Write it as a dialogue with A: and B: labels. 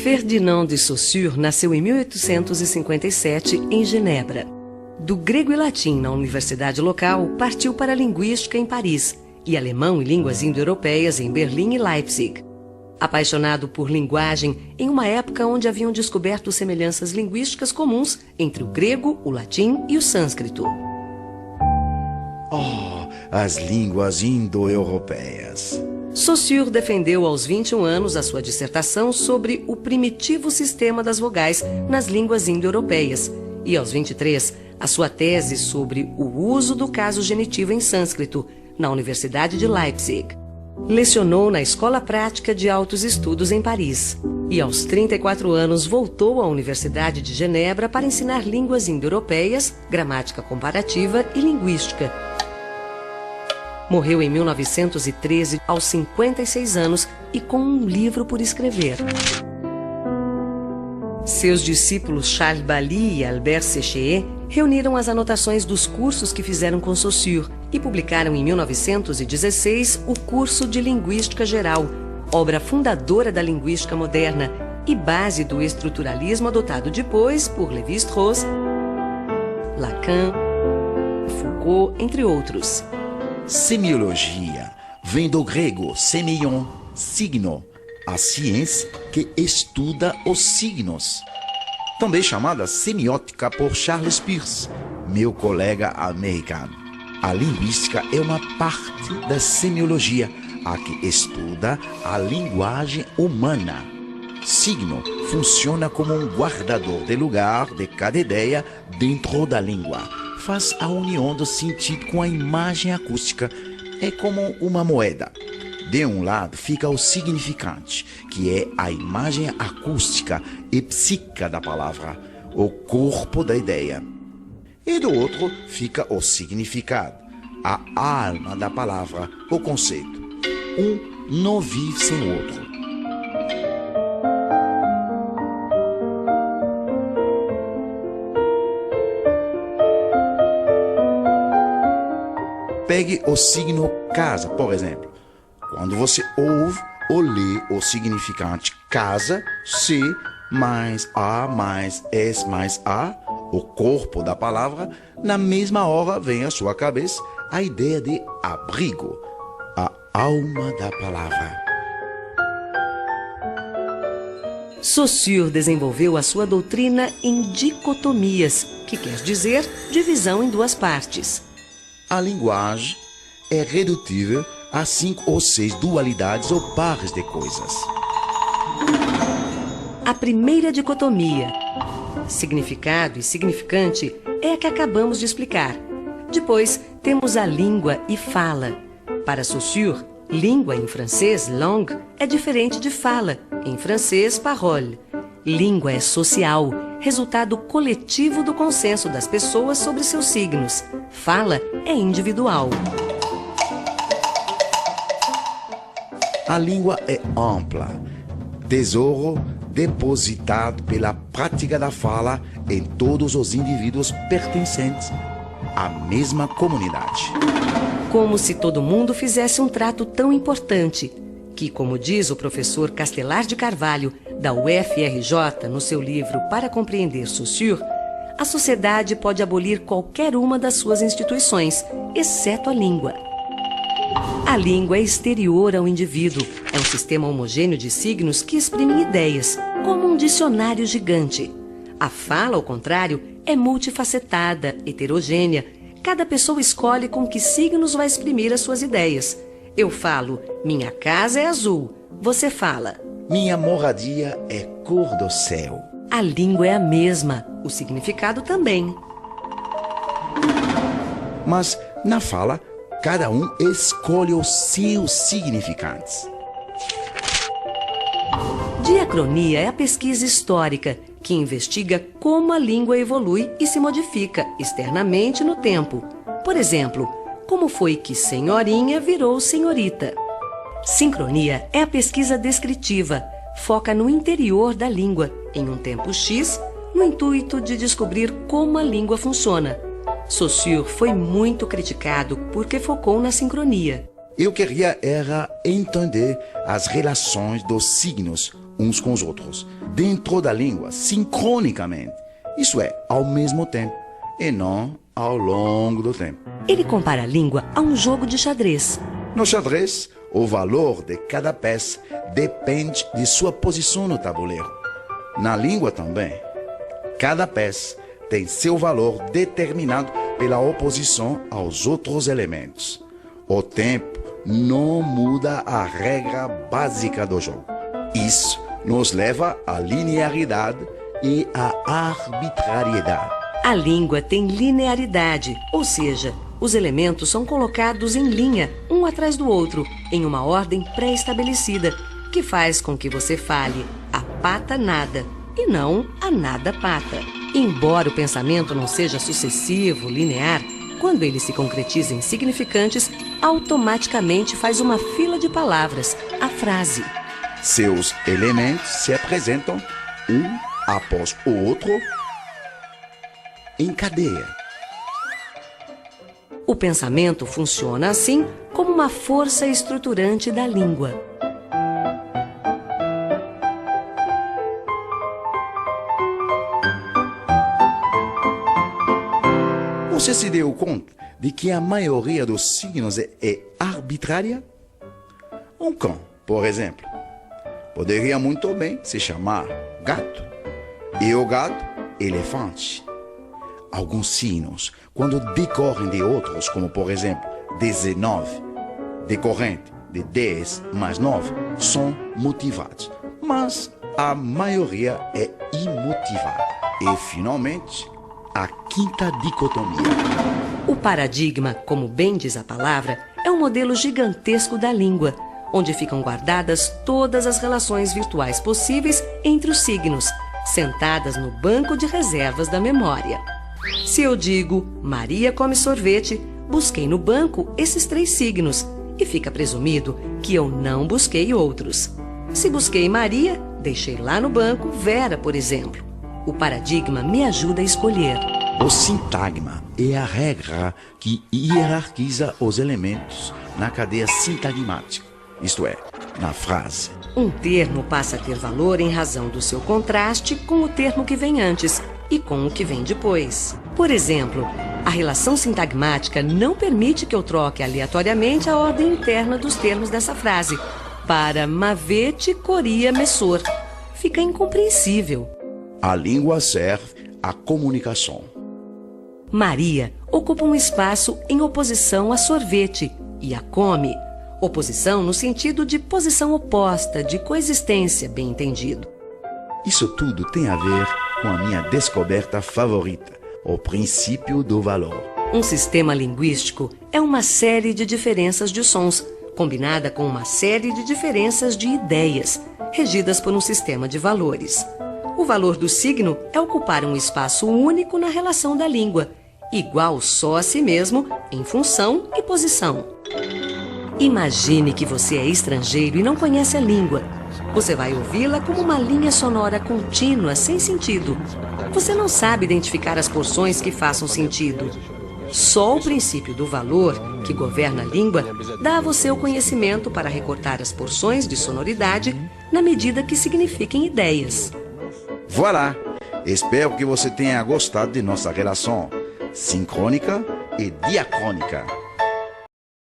A: Ferdinand de Saussure nasceu em 1857 em Genebra. Do grego e latim na universidade local, partiu para a linguística em Paris e alemão e línguas indo-europeias em Berlim e Leipzig. Apaixonado por linguagem em uma época onde haviam descoberto semelhanças linguísticas comuns entre o grego, o latim e o sânscrito.
B: Oh, as línguas indo-europeias!
A: Saussure defendeu aos 21 anos a sua dissertação sobre o primitivo sistema das vogais nas línguas indo-europeias e aos 23 a sua tese sobre o uso do caso genitivo em sânscrito na Universidade de Leipzig. Lecionou na Escola Prática de Altos Estudos em Paris e aos 34 anos voltou à Universidade de Genebra para ensinar línguas indo-europeias, gramática comparativa e linguística. Morreu em 1913, aos 56 anos e com um livro por escrever. Seus discípulos Charles Bailly e Albert Séché reuniram as anotações dos cursos que fizeram com Saussure e publicaram em 1916 o Curso de Linguística Geral, obra fundadora da linguística moderna e base do estruturalismo adotado depois por Lévi-Strauss, Lacan, Foucault, entre outros.
B: Semiologia vem do grego semeion, signo, a ciência que estuda os signos. Também chamada semiótica por Charles Peirce, meu colega americano. A linguística é uma parte da semiologia, a que estuda a linguagem humana. Signo funciona como um guardador de lugar de cada ideia dentro da língua. Faz a união do sentido com a imagem acústica. É como uma moeda. De um lado fica o significante, que é a imagem acústica e psíquica da palavra, o corpo da ideia. E do outro fica o significado, a alma da palavra, o conceito. Um não vive sem o outro. Pegue o signo casa, por exemplo. Quando você ouve ou lê o significante casa, se mais a mais s mais a, o corpo da palavra, na mesma hora vem à sua cabeça a ideia de abrigo, a alma da palavra.
A: Saussure desenvolveu a sua doutrina em dicotomias, que quer dizer divisão em duas partes.
B: A linguagem é redutível a 5 ou 6 dualidades ou pares de coisas.
A: A primeira dicotomia, significado e significante, é a que acabamos de explicar. Depois temos a língua e fala. Para Saussure, língua em francês, langue, é diferente de fala, em francês, parole. Língua é social, resultado coletivo do consenso das pessoas sobre seus signos. Fala é individual.
B: A língua é ampla, tesouro depositado pela prática da fala em todos os indivíduos pertencentes à mesma comunidade.
A: Como se todo mundo fizesse um trato tão importante, que, como diz o professor Castelar de Carvalho, da UFRJ, no seu livro Para Compreender Saussure, a sociedade pode abolir qualquer uma das suas instituições, exceto a língua. A língua é exterior ao indivíduo, é um sistema homogêneo de signos que exprimem ideias, como um dicionário gigante. A fala, ao contrário, é multifacetada, heterogênea. Cada pessoa escolhe com que signos vai exprimir as suas ideias. Eu falo, minha casa é azul. Você fala,
B: minha moradia é cor do céu.
A: A língua é a mesma, o significado também.
B: Mas, na fala, cada um escolhe os seus significantes.
A: Diacronia é a pesquisa histórica que investiga como a língua evolui e se modifica externamente no tempo. Por exemplo, como foi que senhorinha virou senhorita? Sincronia é a pesquisa descritiva, foca no interior da língua, em um tempo X, no intuito de descobrir como a língua funciona. Saussure foi muito criticado porque focou na sincronia.
B: Eu queria era entender as relações dos signos, uns com os outros, dentro da língua, sincronicamente. Isso é, ao mesmo tempo, e não ao longo do tempo.
A: Ele compara a língua a um jogo de xadrez.
B: No xadrez, o valor de cada peça depende de sua posição no tabuleiro. Na língua também, cada peça tem seu valor determinado pela oposição aos outros elementos. O tempo não muda a regra básica do jogo. Isso nos leva à linearidade e à arbitrariedade.
A: A língua tem linearidade, ou seja, os elementos são colocados em linha, um atrás do outro, em uma ordem pré-estabelecida, que faz com que você fale a pata nada e não a nada pata. Embora o pensamento não seja sucessivo, linear, quando ele se concretiza em significantes, automaticamente faz uma fila de palavras, a frase.
B: Seus elementos se apresentam um após o outro em cadeia.
A: O pensamento funciona assim como uma força estruturante da língua.
B: Você se deu conta de que a maioria dos signos é arbitrária? Um cão, por exemplo, poderia muito bem se chamar gato, e o gato, elefante. Alguns signos, quando decorrem de outros, como por exemplo 19, decorrente de 10 mais 9, são motivados, mas a maioria é imotivada. E finalmente, a quinta dicotomia.
A: O paradigma, como bem diz a palavra, é um modelo gigantesco da língua, onde ficam guardadas todas as relações virtuais possíveis entre os signos, sentadas no banco de reservas da memória. Se eu digo Maria come sorvete, busquei no banco esses 3 signos e fica presumido que eu não busquei outros. Se busquei Maria, deixei lá no banco Vera, por exemplo. O paradigma me ajuda a escolher.
B: O sintagma é a regra que hierarquiza os elementos na cadeia sintagmática, isto é, na frase.
A: Um termo passa a ter valor em razão do seu contraste com o termo que vem antes e com o que vem depois. Por exemplo, a relação sintagmática não permite que eu troque aleatoriamente a ordem interna dos termos dessa frase para mavete, coria, messor. Fica incompreensível.
B: A língua serve à comunicação.
A: Maria ocupa um espaço em oposição a sorvete e a come. Oposição no sentido de posição oposta, de coexistência, bem entendido.
B: Isso tudo tem a ver com a minha descoberta favorita, o princípio do valor.
A: Um sistema linguístico é uma série de diferenças de sons, combinada com uma série de diferenças de ideias, regidas por um sistema de valores. O valor do signo é ocupar um espaço único na relação da língua, igual só a si mesmo em função e posição. Imagine que você é estrangeiro e não conhece a língua. Você vai ouvi-la como uma linha sonora contínua, sem sentido. Você não sabe identificar as porções que façam sentido. Só o princípio do valor, que governa a língua, dá a você o conhecimento para recortar as porções de sonoridade na medida que signifiquem ideias.
B: Voilà! Espero que você tenha gostado de nossa relação sincrônica e diacrônica.